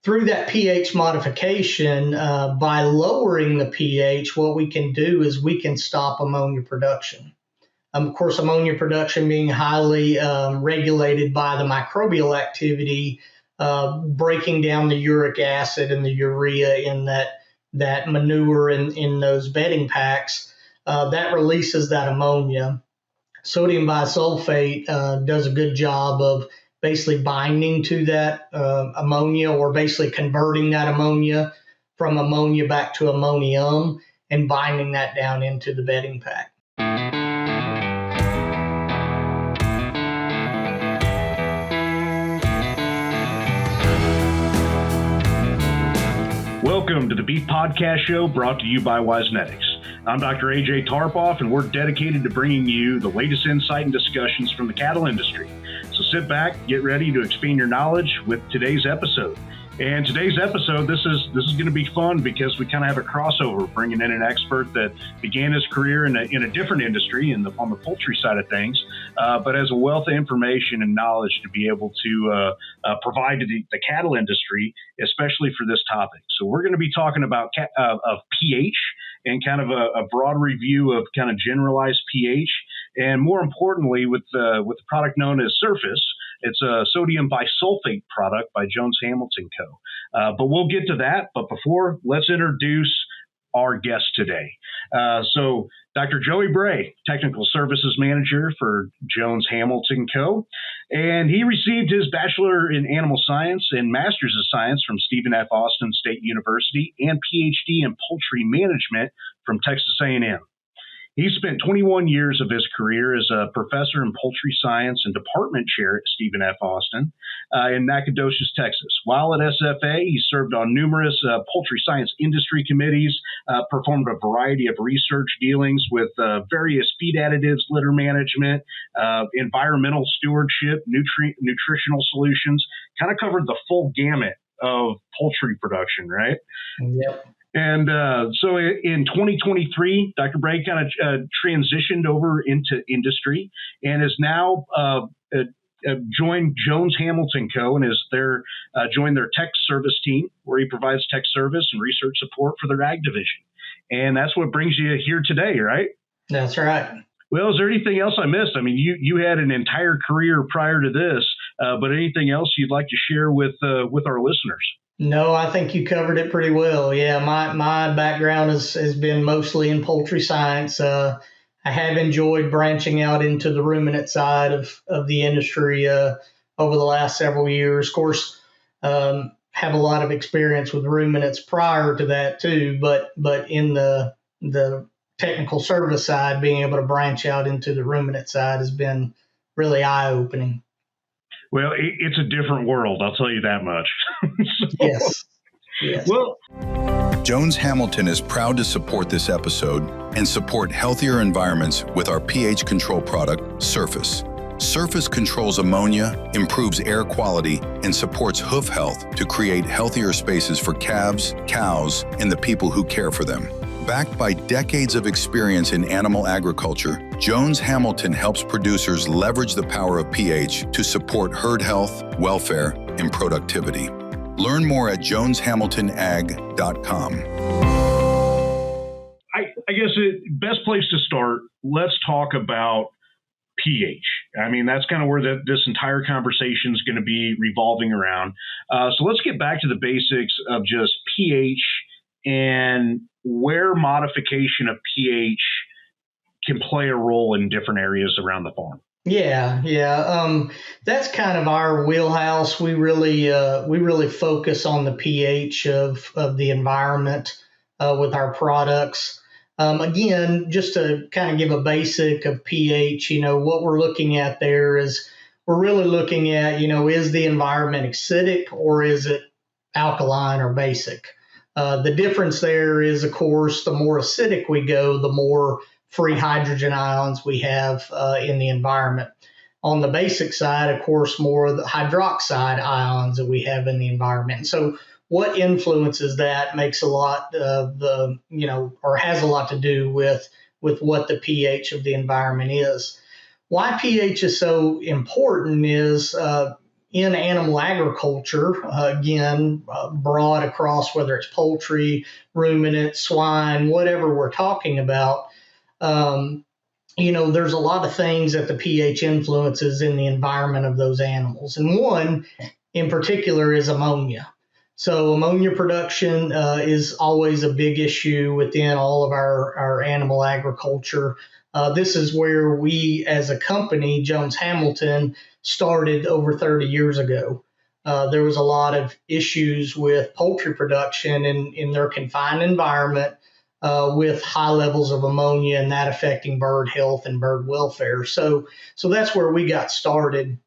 through that pH modification, by lowering the pH, what we can do is we can stop ammonia production. Of course, ammonia production being highly regulated by the microbial activity, breaking down the uric acid and the urea in that manure in those bedding packs, that releases that ammonia. Sodium bisulfate does a good job of basically binding to that ammonia, or basically converting that ammonia from ammonia back to ammonium and binding that down into the bedding pack. Welcome to the Beef Podcast Show, brought to you by Wisenetics. I'm Dr. AJ Tarpoff, and we're dedicated to bringing you the latest insight and discussions from the cattle industry. So sit back, get ready to expand your knowledge with today's episode. And today's episode, this is going to be fun because we kind of have a crossover, bringing in an expert that began his career in a different industry on the poultry side of things, but has a wealth of information and knowledge to be able to provide to the cattle industry, especially for this topic. So we're going to be talking about of pH and kind of a broad review of kind of generalized pH, and more importantly, with the product known as Surface. It's a sodium bisulfate product by Jones Hamilton Co. But we'll get to that. But before, let's introduce our guest today. So Dr. Joey Bray, Technical Services Manager for Jones Hamilton Co. And he received his Bachelor in Animal Science and Master's of Science from Stephen F. Austin State University and PhD in Poultry Management from Texas A&M. He spent 21 years of his career as a professor in poultry science and department chair at Stephen F. Austin in Nacogdoches, Texas. While at SFA, he served on numerous poultry science industry committees, performed a variety of research dealings with various feed additives, litter management, environmental stewardship, nutritional solutions, kind of covered the full gamut of poultry production, right? Yep. And so in 2023, Dr. Bray kind of transitioned over into industry and is now joined Jones Hamilton Co. and is joined their tech service team, where he provides tech service and research support for their ag division. And that's what brings you here today, right? That's right. Well, is there anything else I missed? I mean, you had an entire career prior to this, but anything else you'd like to share with our listeners? No, I think you covered it pretty well. Yeah, my background has been mostly in poultry science. I have enjoyed branching out into the ruminant side of the industry over the last several years. Of course, have a lot of experience with ruminants prior to that too, but in the technical service side, being able to branch out into the ruminant side has been really eye-opening. Well, it's a different world, I'll tell you that much. Yes. Well, Jones Hamilton is proud to support this episode and support healthier environments with our pH control product, Surface. Surface controls ammonia, improves air quality, and supports hoof health to create healthier spaces for calves, cows, and the people who care for them. Backed by decades of experience in animal agriculture, Jones Hamilton helps producers leverage the power of pH to support herd health, welfare, and productivity. Learn more at joneshamiltonag.com. I guess the best place to start, let's talk about pH. I mean, that's kind of where this entire conversation is going to be revolving around. So let's get back to the basics of just pH and where modification of pH can play a role in different areas around the farm. Yeah. That's kind of our wheelhouse. We really focus on the pH of the environment with our products. Again, just to kind of give a basic of pH, what we're looking at there is we're really looking at, is the environment acidic or is it alkaline or basic? The difference there is, of course, the more acidic we go, the more free hydrogen ions we have in the environment. On the basic side, of course, more of the hydroxide ions that we have in the environment. And so what influences that makes a lot of or has a lot to do with what the pH of the environment is. Why pH is so important is in animal agriculture, again, broad across whether it's poultry, ruminant, swine, whatever we're talking about, there's a lot of things that the pH influences in the environment of those animals. And one in particular is ammonia. So ammonia production is always a big issue within all of our animal agriculture. This is where we, as a company, Jones Hamilton, started over 30 years ago. There was a lot of issues with poultry production in their confined environment with high levels of ammonia and that affecting bird health and bird welfare. So that's where we got started.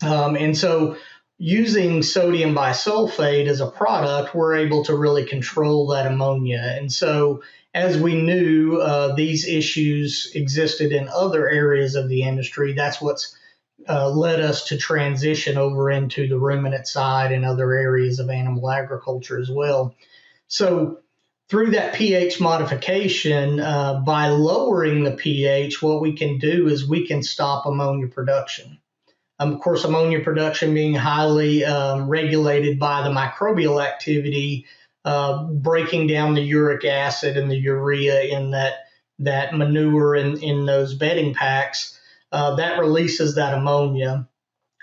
And so using sodium bisulfate as a product, we're able to really control that ammonia. And so as we knew these issues existed in other areas of the industry, that's what's led us to transition over into the ruminant side and other areas of animal agriculture as well. So through that pH modification, by lowering the pH, what we can do is we can stop ammonia production. Of course, ammonia production being highly regulated by the microbial activity, breaking down the uric acid and the urea in that manure in those bedding packs, that releases that ammonia.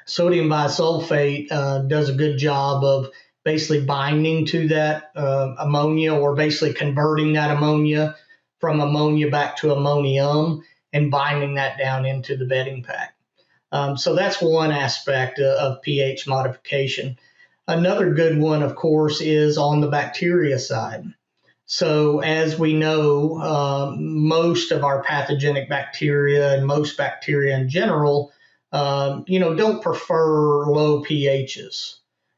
Sodium bisulfate does a good job of basically binding to that ammonia, or basically converting that ammonia from ammonia back to ammonium and binding that down into the bedding pack. So that's one aspect of pH modification. Another good one, of course, is on the bacteria side. So as we know, most of our pathogenic bacteria and most bacteria in general, don't prefer low pHs.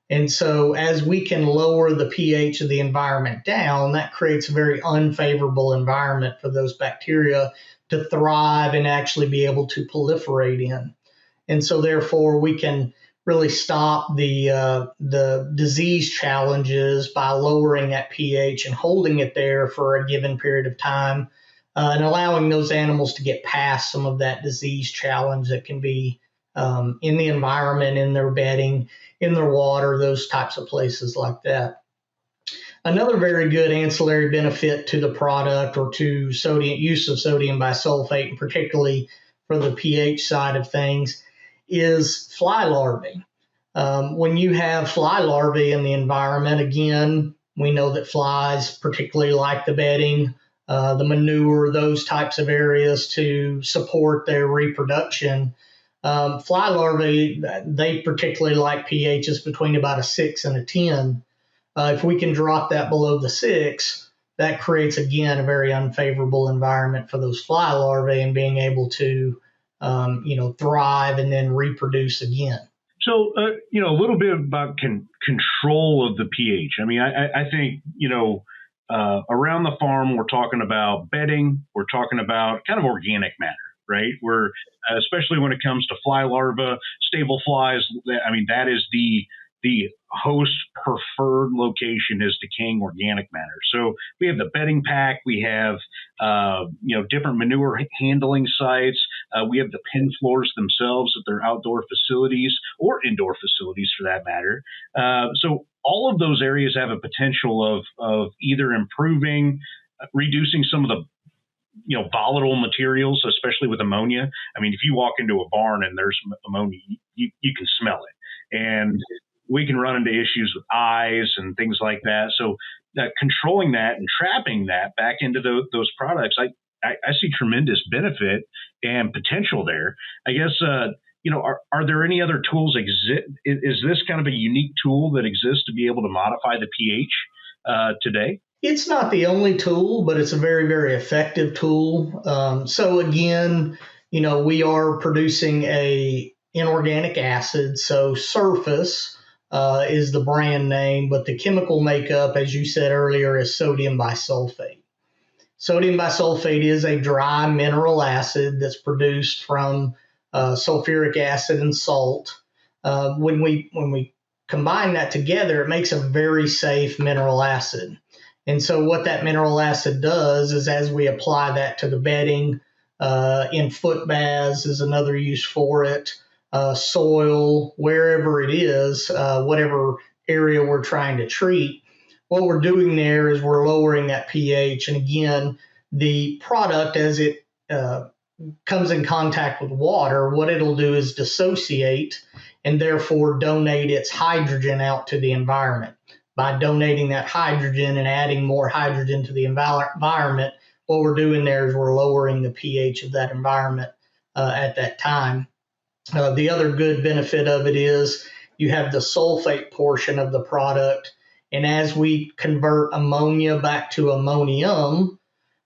And so as we can lower the pH of the environment down, that creates a very unfavorable environment for those bacteria to thrive and actually be able to proliferate in. And so therefore we can really stop the disease challenges by lowering that pH and holding it there for a given period of time, and allowing those animals to get past some of that disease challenge that can be in the environment, in their bedding, in their water, those types of places like that. Another very good ancillary benefit to the product, or to use of sodium bisulfate, and particularly for the pH side of things, is fly larvae. When you have fly larvae in the environment, again, we know that flies particularly like the bedding, the manure, those types of areas to support their reproduction. Fly larvae, they particularly like pHs between about a 6 and a 10. If we can drop that below the 6, that creates, again, a very unfavorable environment for those fly larvae and being able to thrive and then reproduce again. So, a little bit about control of the pH. I mean, I think, around the farm, we're talking about bedding, we're talking about kind of organic matter, right? We're, especially when it comes to fly larvae, stable flies, I mean, that is the host preferred location is decaying organic matter. So we have the bedding pack, we have, different manure handling sites. We have the pen floors themselves at their outdoor facilities or indoor facilities for that matter. So all of those areas have a potential of either improving, reducing some of the volatile materials, especially with ammonia. I mean, if you walk into a barn and there's ammonia, you can smell it. And we can run into issues with eyes and things like that. So controlling that and trapping that back into those products, I see tremendous benefit and potential there. I guess, are there any other tools exist? Is this kind of a unique tool that exists to be able to modify the pH today? It's not the only tool, but it's a very, very effective tool. So again, we are producing a inorganic acid. So Surface is the brand name, but the chemical makeup, as you said earlier, is sodium bisulfate. Sodium bisulfate is a dry mineral acid that's produced from sulfuric acid and salt. When we combine that together, it makes a very safe mineral acid. And so what that mineral acid does is, as we apply that to the bedding, in foot baths is another use for it. soil, wherever it is, whatever area we're trying to treat. What we're doing there is we're lowering that pH. And again, the product, as it comes in contact with water, what it'll do is dissociate and therefore donate its hydrogen out to the environment. By donating that hydrogen and adding more hydrogen to the environment, what we're doing there is we're lowering the pH of that environment at that time. The other good benefit of it is you have the sulfate portion of the product. And as we convert ammonia back to ammonium,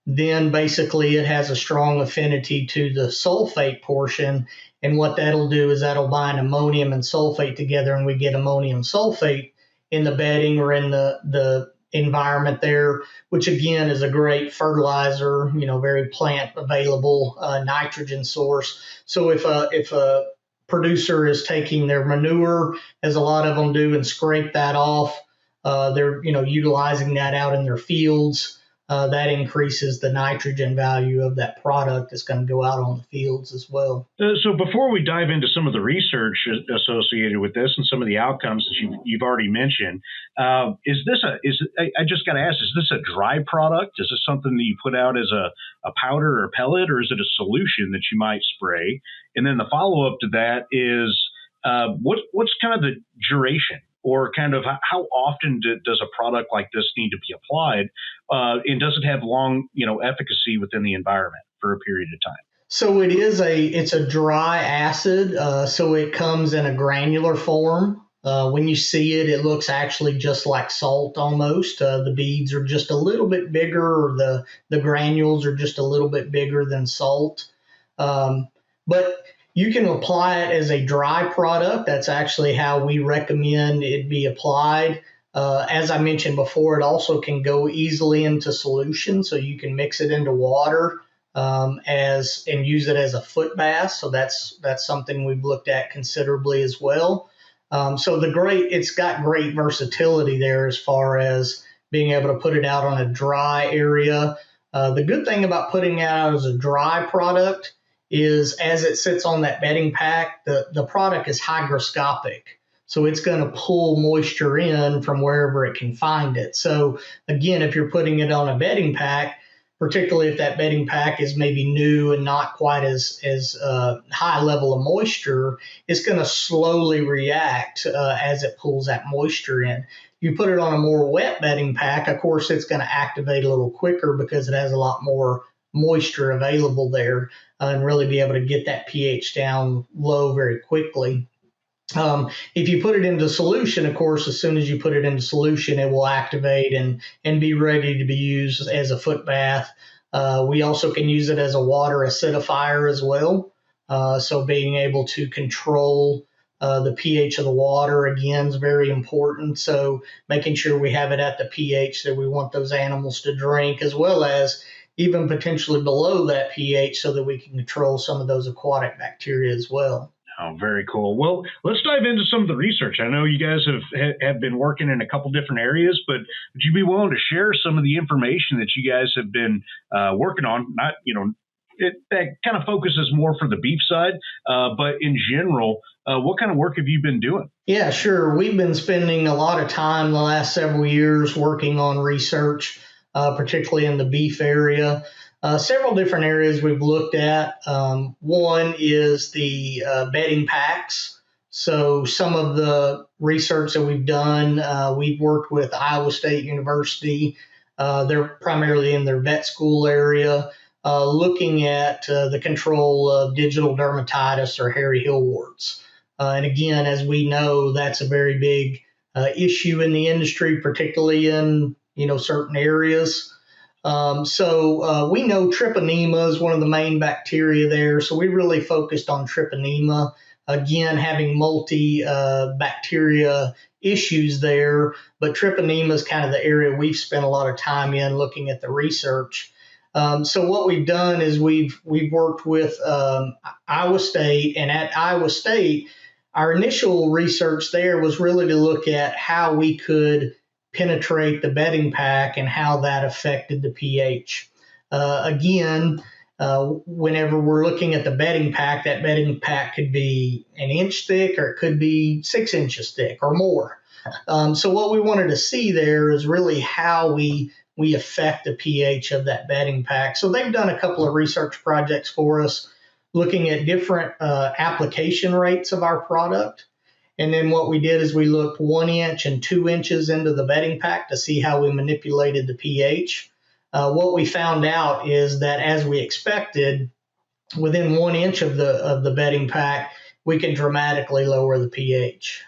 then basically it has a strong affinity to the sulfate portion. And what that'll do is that'll bind ammonium and sulfate together, and we get ammonium sulfate in the bedding or in the environment there, which again is a great fertilizer, very plant available nitrogen source. So if a producer is taking their manure, as a lot of them do, and scrape that off, they're utilizing that out in their fields. That increases the nitrogen value of that product that's going to go out on the fields as well. So before we dive into some of the research associated with this and some of the outcomes that you've already mentioned, I just got to ask, is this a dry product? Is this something that you put out as a powder or a pellet, or is it a solution that you might spray? And then the follow-up to that is what's kind of the duration? Or kind of how often does a product like this need to be applied? And does it have long, efficacy within the environment for a period of time? So it's a dry acid. So it comes in a granular form. When you see it, it looks actually just like salt almost. The beads are just a little bit bigger, or the granules are just a little bit bigger than salt. But you can apply it as a dry product. That's actually how we recommend it be applied. As I mentioned before, it also can go easily into solution, so you can mix it into water and use it as a foot bath. So that's something we've looked at considerably as well. It's got great versatility there as far as being able to put it out on a dry area. The good thing about putting it out as a dry product is as it sits on that bedding pack, the product is hygroscopic. So it's going to pull moisture in from wherever it can find it. So again, if you're putting it on a bedding pack, particularly if that bedding pack is maybe new and not quite as high level of moisture, it's going to slowly react as it pulls that moisture in. You put it on a more wet bedding pack, of course, it's going to activate a little quicker because it has a lot more moisture available there and really be able to get that pH down low very quickly. If you put it into solution, of course, as soon as you put it into solution, it will activate and be ready to be used as a foot bath. We also can use it as a water acidifier as well. So being able to control the pH of the water, again, is very important. So making sure we have it at the pH that we want those animals to drink, as well as even potentially below that pH, so that we can control some of those aquatic bacteria as well. Oh, very cool. Well, let's dive into some of the research. I know you guys have been working in a couple different areas, but would you be willing to share some of the information that you guys have been working on? Not, that kind of focuses more for the beef side, but in general, what kind of work have you been doing? Yeah, sure. We've been spending a lot of time the last several years working on research, particularly in the beef area. Several different areas we've looked at. One is the bedding packs. So some of the research that we've done, we've worked with Iowa State University. They're primarily in their vet school area, looking at the control of digital dermatitis or hairy hill warts. And again, as we know, that's a very big issue in the industry, particularly in certain areas. So we know treponema is one of the main bacteria there. So we really focused on treponema, again, having multi-bacteria issues there. But treponema is kind of the area we've spent a lot of time in looking at the research. So what we've done is we've worked with Iowa State, and at Iowa State, our initial research there was really to look at how we could penetrate the bedding pack and how that affected the pH. Again, whenever we're looking at the bedding pack, that bedding pack could be an inch thick or it could be 6 inches thick or more. So what we wanted to see there is really how we affect the pH of that bedding pack. So they've done a couple of research projects for us looking at different application rates of our product. And then what we did is we looked 1 inch and 2 inches into the bedding pack to see how we manipulated the pH. What we found out is that, as we expected, within 1 inch of the bedding pack, we can dramatically lower the pH.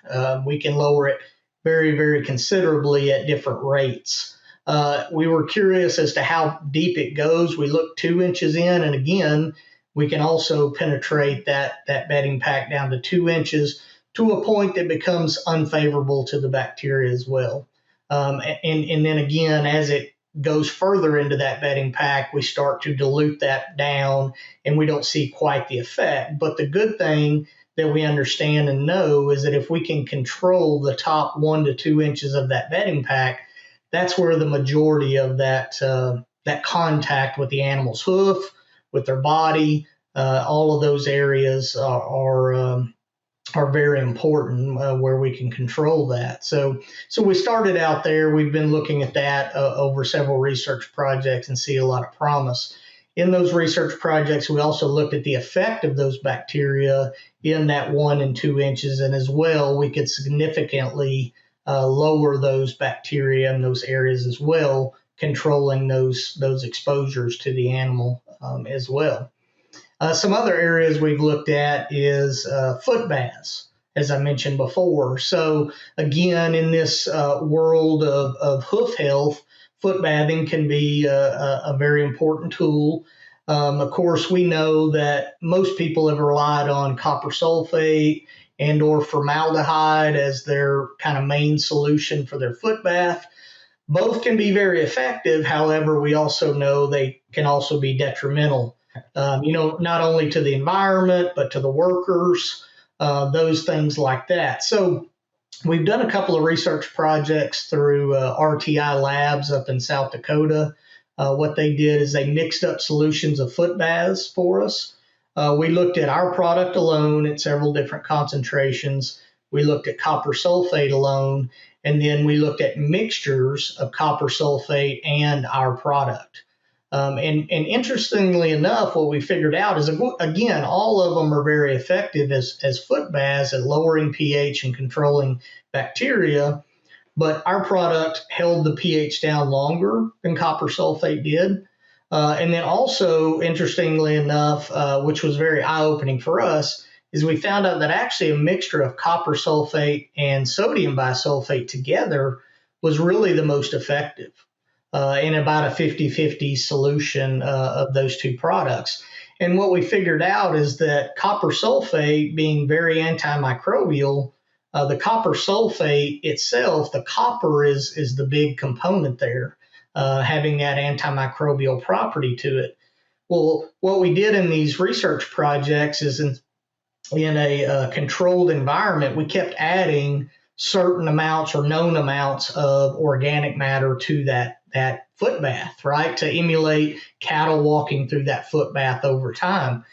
We can lower it very, very considerably at different rates. We were curious as to how deep it goes. We looked 2 inches in, and again, we can also penetrate that bedding pack down to 2 inches to a point that becomes unfavorable to the bacteria as well. And then again, as it goes further into that bedding pack, we start to dilute that down and we don't see quite the effect. But the good thing that we understand and know is that if we can control the top 1 to 2 inches of that bedding pack, that's where the majority of that contact with the animal's hoof, with their body, all of those areas are very important, where we can control that. So we started out there. We've been looking at that over several research projects and see a lot of promise. In those research projects, we also looked at the effect of those bacteria in that 1 and 2 inches, and as well, we could significantly lower those bacteria in those areas as well, controlling those exposures to the animal as well. Some other areas we've looked at is foot baths, as I mentioned before. So again, in this world of hoof health, foot bathing can be a very important tool. Of course, we know that most people have relied on copper sulfate and or formaldehyde as their kind of main solution for their foot bath. Both can be very effective. However, we also know they can also be detrimental. Not only to the environment, but to the workers, those things like that. So we've done a couple of research projects through RTI Labs up in South Dakota. What they did is they mixed up solutions of foot baths for us. We looked at our product alone at several different concentrations. We looked at copper sulfate alone, and then we looked at mixtures of copper sulfate and our product. And interestingly enough, what we figured out is, again, all of them are very effective as foot baths at lowering pH and controlling bacteria. But our product held the pH down longer than copper sulfate did. And then also, interestingly enough, which was very eye-opening for us, is we found out that actually a mixture of copper sulfate and sodium bisulfate together was really the most effective. In about a 50-50 solution of those two products. And what we figured out is that copper sulfate, being very antimicrobial, the copper sulfate itself, the copper is the big component there, having that antimicrobial property to it. Well, what we did in these research projects is in a controlled environment, we kept adding certain amounts or known amounts of organic matter to that foot bath, right, to emulate cattle walking through that foot bath over time.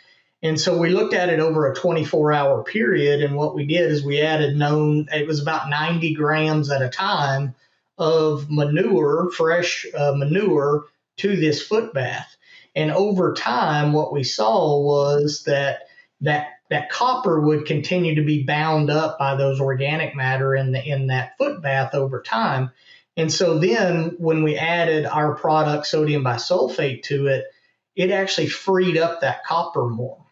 And so we looked at it over a 24-hour period, and what we did is we added it was about 90 grams at a time of manure, fresh manure, to this foot bath. And over time, what we saw was that copper would continue to be bound up by those organic matter in that foot bath over time. And so then when we added our product, sodium bisulfate, to it, it actually freed up that copper more.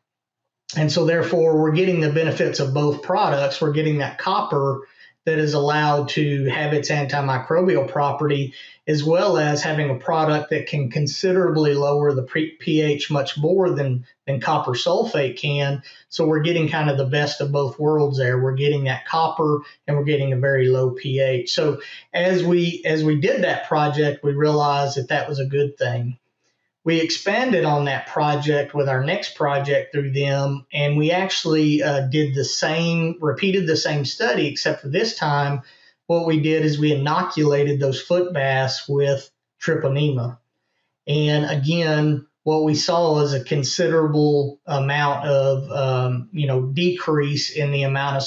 And so therefore, we're getting the benefits of both products. We're getting that copper that is allowed to have its antimicrobial property, as well as having a product that can considerably lower the pH much more than copper sulfate can. So we're getting kind of the best of both worlds there. We're getting that copper and we're getting a very low pH. So as we did that project, we realized that was a good thing. We expanded on that project with our next project through them, and we actually repeated the same study, except for this time, what we did is we inoculated those foot baths with treponema. And again, what we saw is a considerable amount of, decrease in the amount of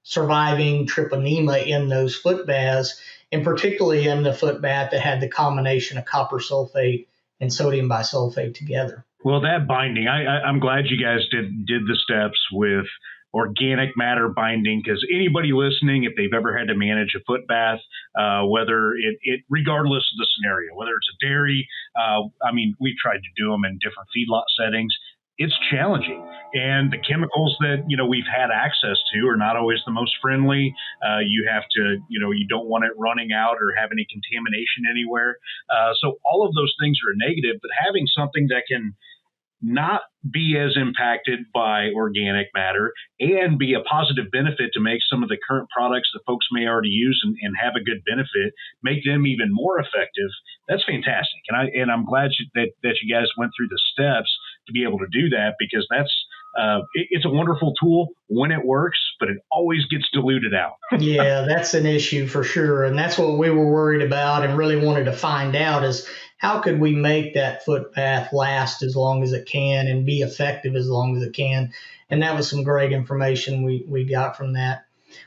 surviving treponema in those foot baths, and particularly in the foot bath that had the combination of copper sulfate and sodium bisulfate together. Well, that binding, I'm glad you guys did the steps with organic matter binding, because anybody listening, if they've ever had to manage a foot bath, whether it regardless of the scenario, whether it's a dairy, we've tried to do them in different feedlot settings. It's challenging, and the chemicals that we've had access to are not always the most friendly. You have to, you don't want it running out or have any contamination anywhere. So all of those things are a negative, but having something that can not be as impacted by organic matter and be a positive benefit to make some of the current products that folks may already use and have a good benefit, make them even more effective. That's fantastic. And I'm glad that you guys went through the steps to be able to do that, because it's a wonderful tool when it works, but it always gets diluted out. Yeah, that's an issue for sure. And that's what we were worried about and really wanted to find out is how could we make that foot bath last as long as it can and be effective as long as it can. And that was some great information we got from that.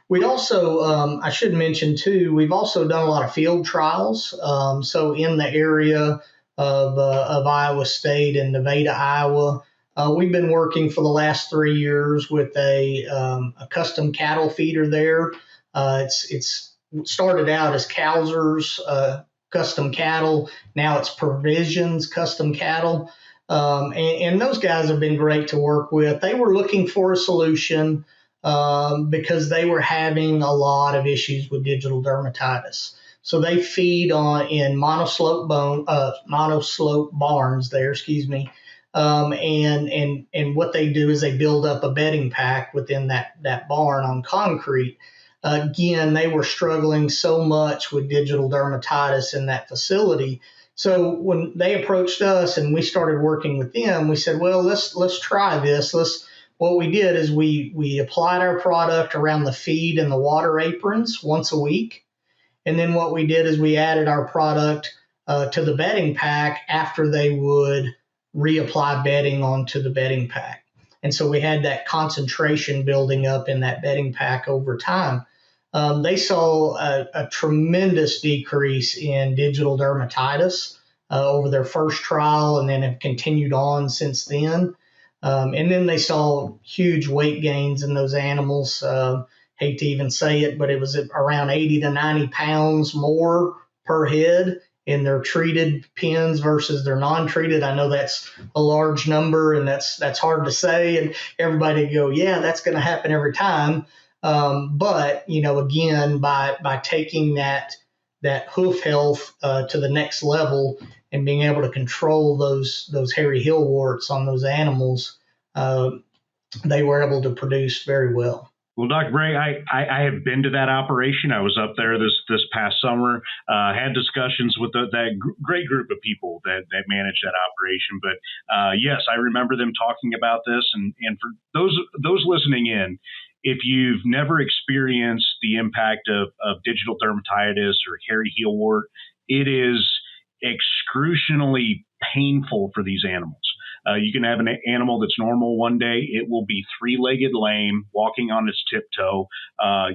We also, I should mention too, we've also done a lot of field trials. So in the area of Iowa State and Nevada, Iowa, we've been working for the last 3 years with a custom cattle feeder there. It's started out as Cowser's custom cattle. Now it's Provisions custom cattle. And those guys have been great to work with. They were looking for a solution because they were having a lot of issues with digital dermatitis. So they feed in monoslope barns there, and what they do is they build up a bedding pack within that barn on concrete. Again, they were struggling so much with digital dermatitis in that facility. So when they approached us and we started working with them, we said, well, let's try this. What we did is we applied our product around the feed and the water aprons once a week. And then what we did is we added our product to the bedding pack after they would reapply bedding onto the bedding pack. And so we had that concentration building up in that bedding pack over time. They saw a tremendous decrease in digital dermatitis over their first trial, and then have continued on since then. And then they saw huge weight gains in those animals. Hate to even say it, but it was around 80 to 90 pounds more per head in their treated pens versus their non-treated. I know that's a large number, and that's hard to say. And everybody go, yeah, that's going to happen every time. But again, by taking that hoof health to the next level and being able to control those hairy heel warts on those animals, they were able to produce very well. Well, Dr. Bray, I have been to that operation. I was up there this past summer, had discussions with that great group of people that managed that operation. But yes, I remember them talking about this. And for those listening in, if you've never experienced the impact of digital dermatitis or hairy heel wart, it is excruciatingly painful for these animals. You can have an animal that's normal one day. It will be three-legged lame, walking on its tiptoe.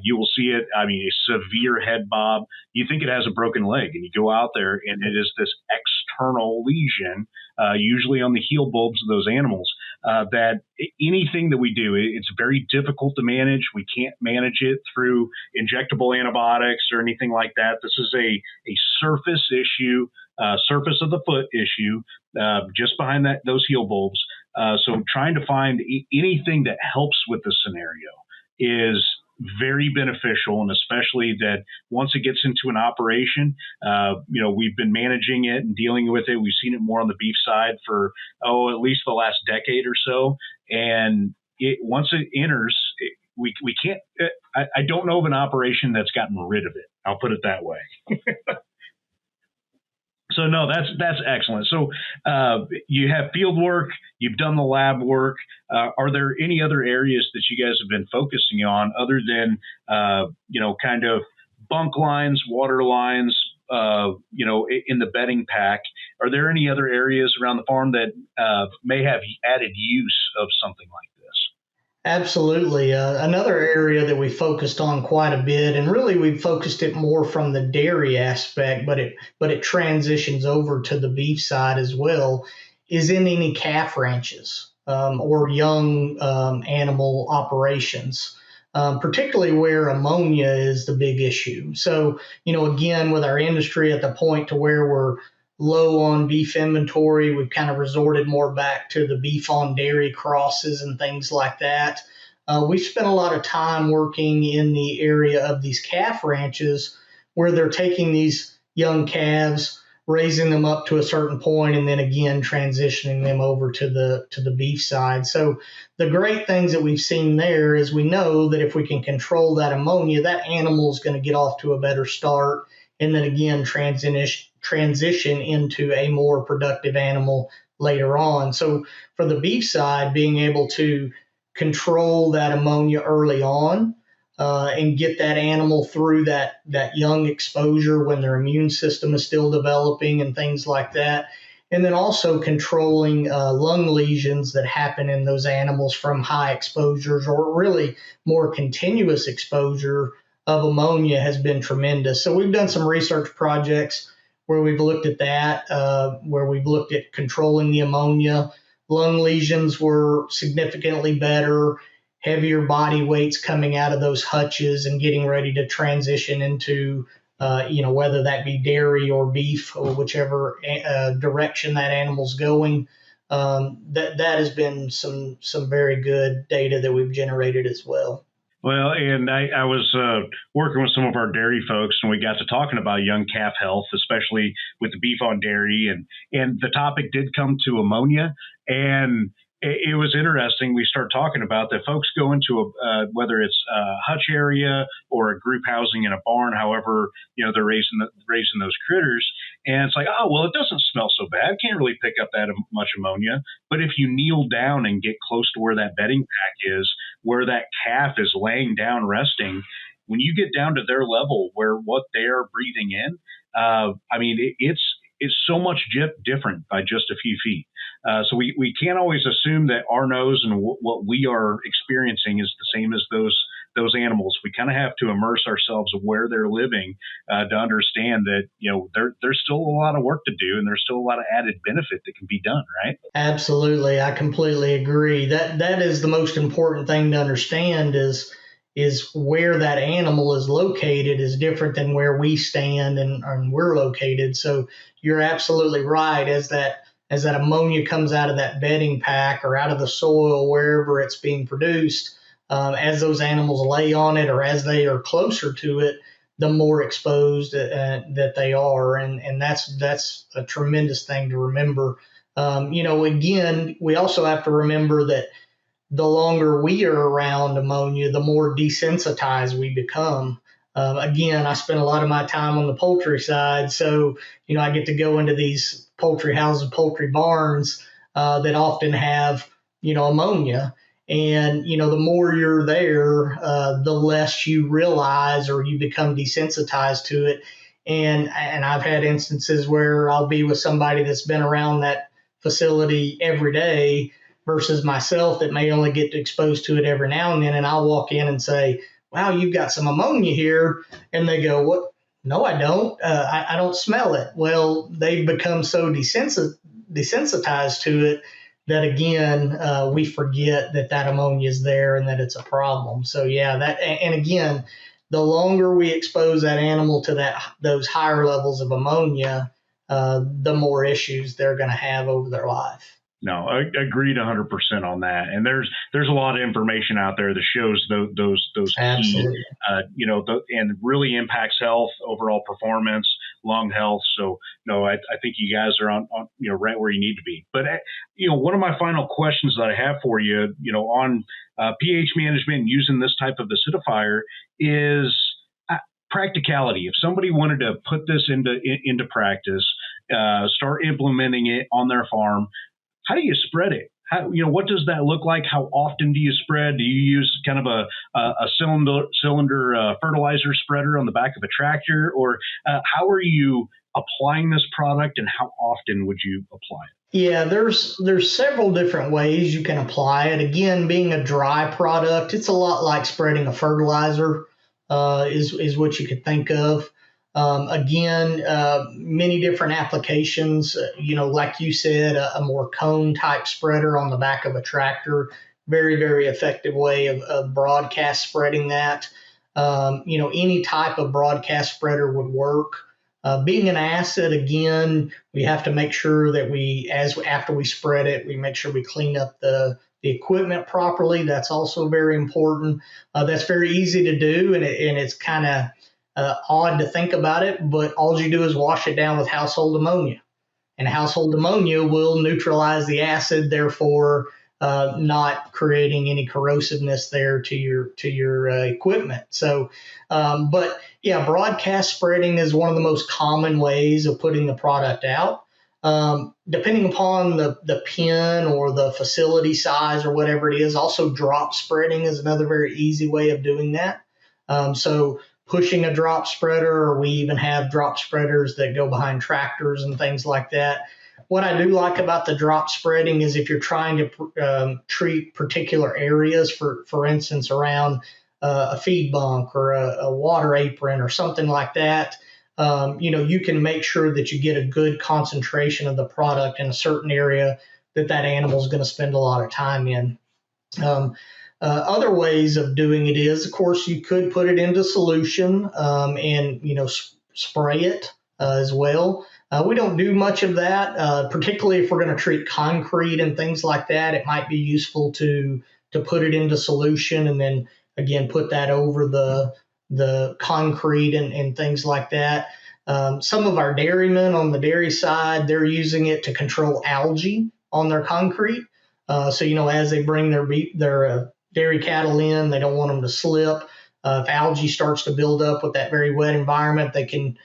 You will see it, a severe head bob. You think it has a broken leg, and you go out there, and it is this external lesion, usually on the heel bulbs of those animals, that anything that we do, it's very difficult to manage. We can't manage it through injectable antibiotics or anything like that. This is a surface issue, surface of the foot issue, just behind those heel bulbs. So trying to find anything that helps with the scenario is very beneficial, and especially that once it gets into an operation, we've been managing it and dealing with it. We've seen it more on the beef side for at least the last decade or so, and once it enters, we can't. I don't know of an operation that's gotten rid of it. I'll put it that way. So no, that's excellent. So you have field work, you've done the lab work. Are there any other areas that you guys have been focusing on other than kind of bunk lines, water lines, in the bedding pack? are there any other areas around the farm that may have added use of something like this? Absolutely. Another area that we focused on quite a bit, and really we focused it more from the dairy aspect, but it transitions over to the beef side as well, is in any calf ranches or young animal operations. Particularly where ammonia is the big issue. So, again, with our industry at the point to where we're low on beef inventory, we've kind of resorted more back to the beef on dairy crosses and things like that. We've spent a lot of time working in the area of these calf ranches where they're taking these young calves, raising them up to a certain point, and then again transitioning them over to the beef side. So the great things that we've seen there is we know that if we can control that ammonia, that animal is going to get off to a better start, and then again transition into a more productive animal later on. So for the beef side, being able to control that ammonia early on and get that animal through that young exposure when their immune system is still developing and things like that. And then also controlling lung lesions that happen in those animals from high exposures or really more continuous exposure of ammonia has been tremendous. So we've done some research projects where we've looked at that, where we've looked at controlling the ammonia. Lung lesions were significantly better, heavier body weights coming out of those hutches and getting ready to transition into, whether that be dairy or beef or whichever direction that animal's going. That has been some very good data that we've generated as well. Well, and I was working with some of our dairy folks, and we got to talking about young calf health, especially with the beef on dairy, and the topic did come to ammonia, and it was interesting. We start talking about that folks go into whether it's a hutch area or a group housing in a barn, however, they're raising those critters. And it's like, oh, well, it doesn't smell so bad. Can't really pick up that much ammonia. But if you kneel down and get close to where that bedding pack is, where that calf is laying down resting, when you get down to their level where what they are breathing in, it's so much different by just a few feet. So we can't always assume that our nose and what we are experiencing is the same as those animals. We kind of have to immerse ourselves where they're living to understand that there's still a lot of work to do, and there's still a lot of added benefit that can be done, right? Absolutely, I completely agree. That is the most important thing to understand is where that animal is located is different than where we stand and we're located. So you're absolutely right. As that ammonia comes out of that bedding pack or out of the soil, wherever it's being produced, as those animals lay on it or as they are closer to it, the more exposed that they are. And that's a tremendous thing to remember. Again, we also have to remember that the longer we are around ammonia, the more desensitized we become. Again, I spend a lot of my time on the poultry side, so I get to go into these poultry houses, poultry barns that often have ammonia, and the more you're there, the less you realize or you become desensitized to it. And I've had instances where I'll be with somebody that's been around that facility every day versus myself that may only get exposed to it every now and then. And I'll walk in and say, wow, you've got some ammonia here. And they go, what? No, I don't. I don't smell it. Well, they've become so desensitized to it that, again, we forget that ammonia is there and that it's a problem. So, yeah, and again, the longer we expose that animal to those higher levels of ammonia, the more issues they're going to have over their life. No, I agreed 100% on that. And there's a lot of information out there that shows those key, and really impacts health, overall performance, lung health. So no, I think you guys are on right where you need to be. But one of my final questions that I have for you, on pH management and using this type of acidifier is practicality. If somebody wanted to put this into practice, start implementing it on their farm, how do you spread it? What does that look like? How often do you spread? Do you use kind of a cylinder fertilizer spreader on the back of a tractor, or how are you applying this product, and how often would you apply it? Yeah, there's several different ways you can apply it. Again, being a dry product, it's a lot like spreading a fertilizer, is what you could think of. Again, many different applications. Like you said, a more cone type spreader on the back of a tractor, very, very effective way of broadcast spreading that. Any type of broadcast spreader would work. Being an acid, again, we have to make sure that after we spread it, we make sure we clean up the equipment properly. That's also very important. That's very easy to do, and it's kind of odd to think about it, but all you do is wash it down with household ammonia, and household ammonia will neutralize the acid, therefore not creating any corrosiveness there to your equipment. So, but yeah, broadcast spreading is one of the most common ways of putting the product out. Depending upon the pen or the facility size or whatever it is, also drop spreading is another very easy way of doing that. So pushing a drop spreader, or we even have drop spreaders that go behind tractors and things like that. What I do like about the drop spreading is if you're trying to treat particular areas, for instance, around a feed bunk or a water apron or something like that, you can make sure that you get a good concentration of the product in a certain area that animal is going to spend a lot of time in. Other ways of doing it is, of course, you could put it into solution and spray it as well. We don't do much of that, particularly if we're going to treat concrete and things like that. It might be useful to put it into solution and then again put that over the concrete and things like that. Some of our dairymen on the dairy side, they're using it to control algae on their concrete. So as they bring their dairy cattle in, they don't want them to slip. If algae starts to build up with that very wet environment, they can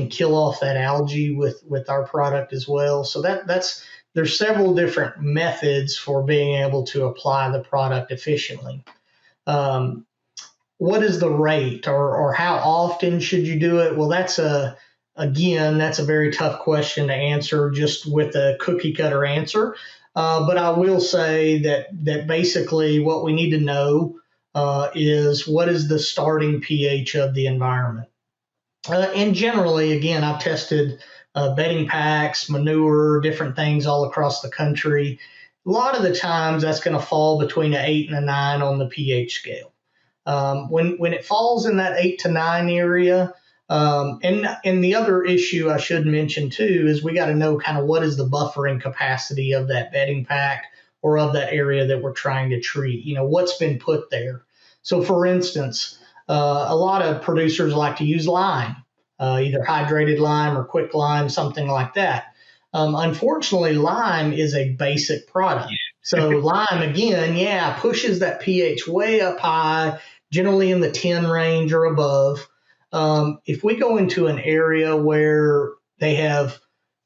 kill off that algae with our product as well. So there's several different methods for being able to apply the product efficiently. What is the rate or how often should you do it? Well, that's a very tough question to answer just with a cookie cutter answer. But I will say that basically what we need to know is what is the starting pH of the environment. And generally, again, I've tested bedding packs, manure, different things all across the country. A lot of the times that's going to fall between an 8 and a 9 on the pH scale. When it falls in that 8 to 9 area, and the other issue I should mention too is we got to know kind of what is the buffering capacity of that bedding pack or of that area that we're trying to treat. What's been put there. So, for instance, a lot of producers like to use lime, either hydrated lime or quick lime, something like that. Unfortunately, lime is a basic product. So lime, again, pushes that pH way up high, generally in the 10 range or above. If we go into an area where they have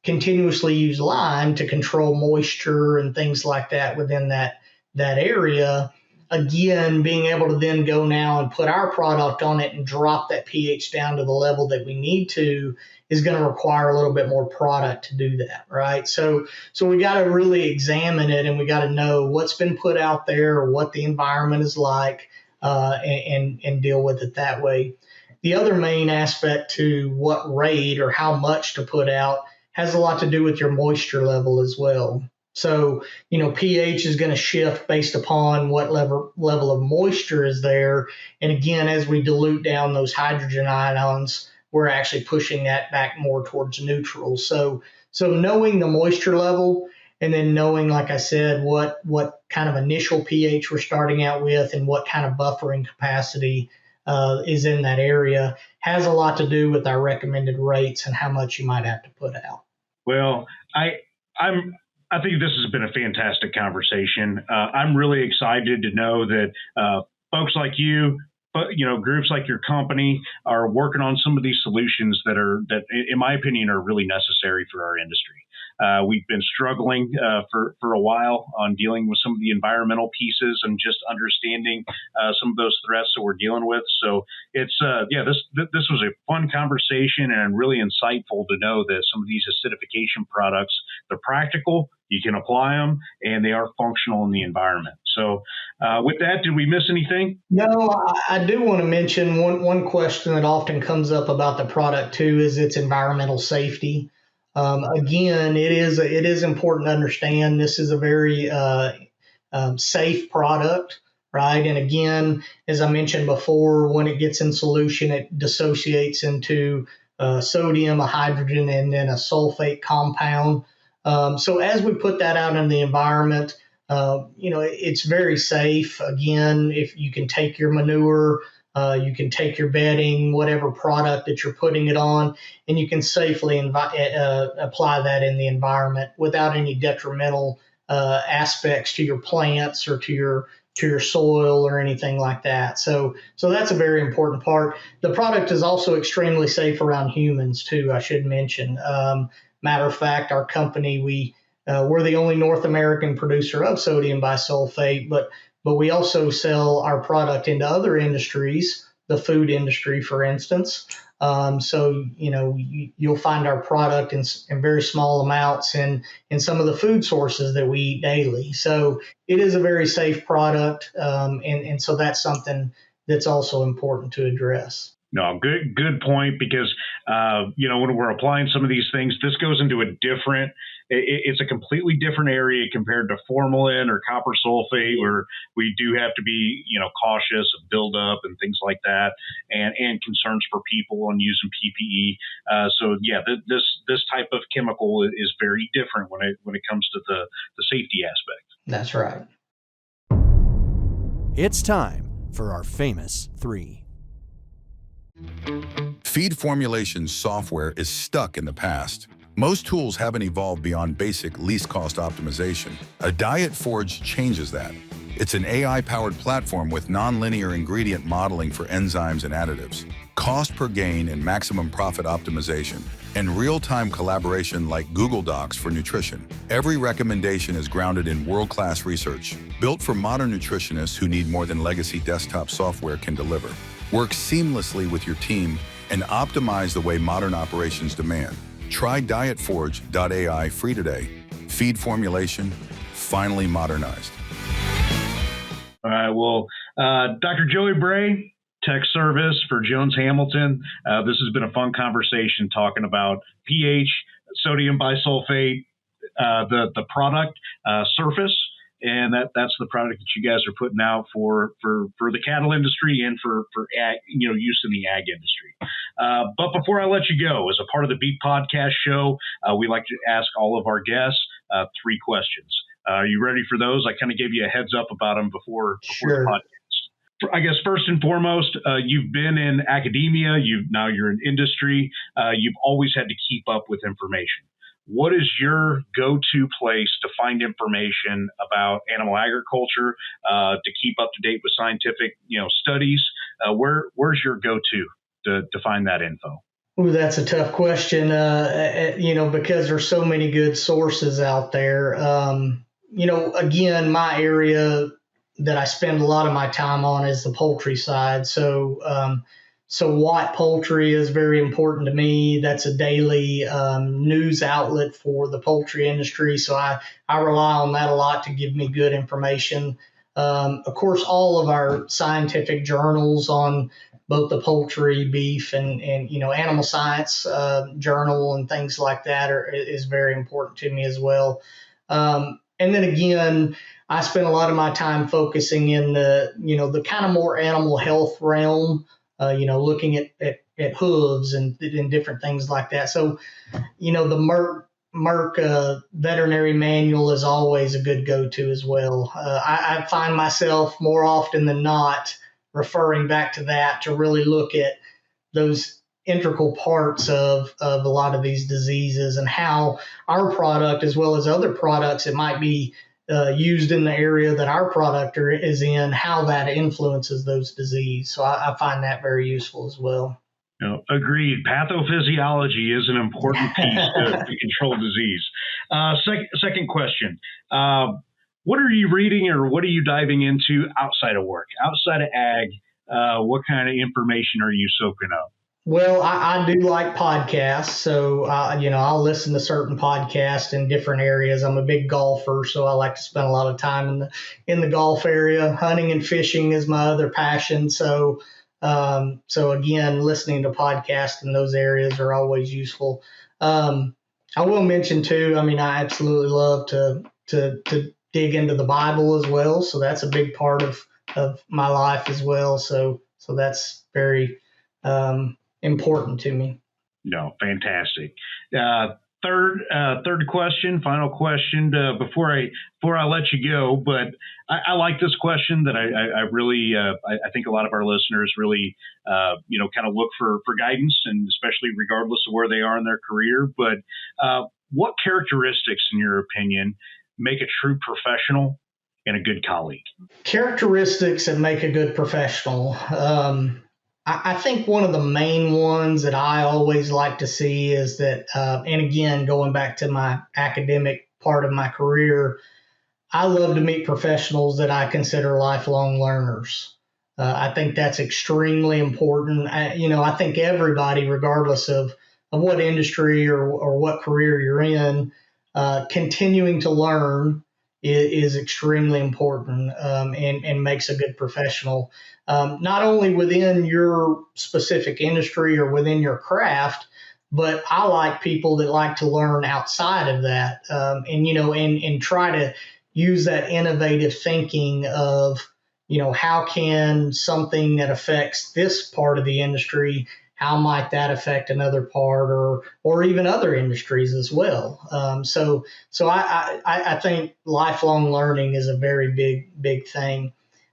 continuously used lime to control moisture and things like that within that area, again, being able to then go now and put our product on it and drop that pH down to the level that we need to is going to require a little bit more product to do that, right? So we got to really examine it, and we got to know what's been put out there or what the environment is like, and deal with it that way. The other main aspect to what rate or how much to put out has a lot to do with your moisture level as well. So, pH is going to shift based upon what level of moisture is there. And again, as we dilute down those hydrogen ions, we're actually pushing that back more towards neutral. So knowing the moisture level and then knowing, like I said, what kind of initial pH we're starting out with and what kind of buffering capacity is in that area has a lot to do with our recommended rates and how much you might have to put out. Well, I think this has been a fantastic conversation. I'm really excited to know that folks like you, groups like your company are working on some of these solutions that in my opinion, are really necessary for our industry. We've been struggling for a while on dealing with some of the environmental pieces and just understanding some of those threats that we're dealing with. So it's this was a fun conversation and really insightful to know that some of these acidification products, they're practical, you can apply them, and they are functional in the environment. So with that, did we miss anything? No, I do want to mention one question that often comes up about the product too is its environmental safety. Again, it is important to understand this is a very safe product, right? And again, as I mentioned before, when it gets in solution, it dissociates into sodium, a hydrogen, and then a sulfate compound. So as we put that out in the environment, it's very safe. Again, if you can take your manure, you can take your bedding, whatever product that you're putting it on, and you can safely apply that in the environment without any detrimental aspects to your plants or to your soil or anything like that. So that's a very important part. The product is also extremely safe around humans too, I should mention. Matter of fact, our company, we're the only North American producer of sodium bisulfate, but we also sell our product into other industries, the food industry, for instance. So you'll find our product in very small amounts in some of the food sources that we eat daily. So it is a very safe product, and so that's something that's also important to address. No, good point, because, when we're applying some of these things, this goes into it's a completely different area compared to formalin or copper sulfate, where we do have to be, cautious of buildup and things like that, and concerns for people on using PPE. This type of chemical is very different when it comes to the safety aspect. That's right. It's time for our famous three. Feed formulation software is stuck in the past. Most tools haven't evolved beyond basic least cost optimization. A Diet Forge changes that. It's an AI-powered platform with nonlinear ingredient modeling for enzymes and additives, cost per gain and maximum profit optimization, and real-time collaboration like Google Docs for nutrition. Every recommendation is grounded in world-class research, built for modern nutritionists who need more than legacy desktop software can deliver. Work seamlessly with your team and optimize the way modern operations demand. Try dietforge.ai free today. Feed formulation, finally modernized. All right, well, Dr. Joey Bray, Tech Service for Jones Hamilton. This has been a fun conversation talking about pH, sodium bisulfate, the product, Surface. And that's the product that you guys are putting out for the cattle industry and for ag, use in the ag industry. But before I let you go, as a part of the Beat Podcast show, we like to ask all of our guests 3 questions. Are you ready for those? I kind of gave you a heads up about them before Sure. the podcast. I guess first and foremost, you've been in academia. Now you're in industry. You've always had to keep up with information. What is your go-to place to find information about animal agriculture, to keep up to date with scientific, studies? Where's your go-to to find that info? Ooh, that's a tough question, because there's so many good sources out there. Again, my area that I spend a lot of my time on is the poultry side. So Watt Poultry is very important to me. That's a daily news outlet for the poultry industry. So I rely on that a lot to give me good information. Of course, all of our scientific journals on both the poultry, beef, and animal science journal and things like that is very important to me as well. And then again, I spend a lot of my time focusing in the kind of more animal health realm. Looking at hooves and different things like that. So, the Merck veterinary manual is always a good go-to as well. I find myself more often than not referring back to that to really look at those integral parts of a lot of these diseases and how our product, as well as other products that might be used in the area that our product is in, how that influences those diseases. So I find that very useful as well. Agreed. Pathophysiology is an important piece to control disease. Second question. What are you reading or what are you diving into outside of work, outside of ag? What kind of information are you soaking up? Well, I do like podcasts, so I'll listen to certain podcasts in different areas. I'm a big golfer, so I like to spend a lot of time in the golf area. Hunting and fishing is my other passion, so again, listening to podcasts in those areas are always useful. I will mention too. I mean, I absolutely love to dig into the Bible as well, so that's a big part of my life as well. So that's very important to me. No, fantastic. Third question, final question before I let you go. But I like this question that I really I think a lot of our listeners really kind of look for guidance, and especially regardless of where they are in their career. But what characteristics, in your opinion, make a true professional and a good colleague? Characteristics that make a good professional. I think one of the main ones that I always like to see is that, and again, going back to my academic part of my career, I love to meet professionals that I consider lifelong learners. I think that's extremely important. I think everybody, regardless of what industry or what career you're in, continuing to learn is extremely important and makes a good professional, not only within your specific industry or within your craft, but I like people that like to learn outside of that, and try to use that innovative thinking of, how can something that affects this part of the industry, how might that affect another part or even other industries as well? So I think lifelong learning is a very big thing.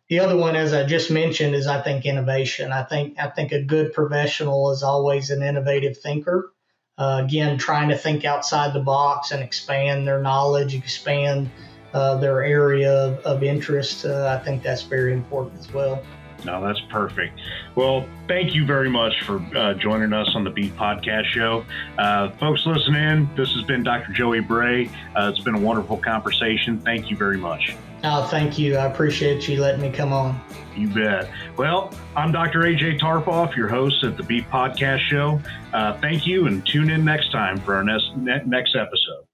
The other one, as I just mentioned, is I think innovation. I think a good professional is always an innovative thinker. Again, trying to think outside the box and expand their knowledge, expand their area of interest. I think that's very important as well. No, that's perfect. Well, thank you very much for joining us on the Beef Podcast Show. Folks listening, this has been Dr. Joey Bray. It's been a wonderful conversation. Thank you very much. Oh, thank you. I appreciate you letting me come on. You bet. Well, I'm Dr. AJ Tarpoff, your host at the Beef Podcast Show. Thank you, and tune in next time for our next episode.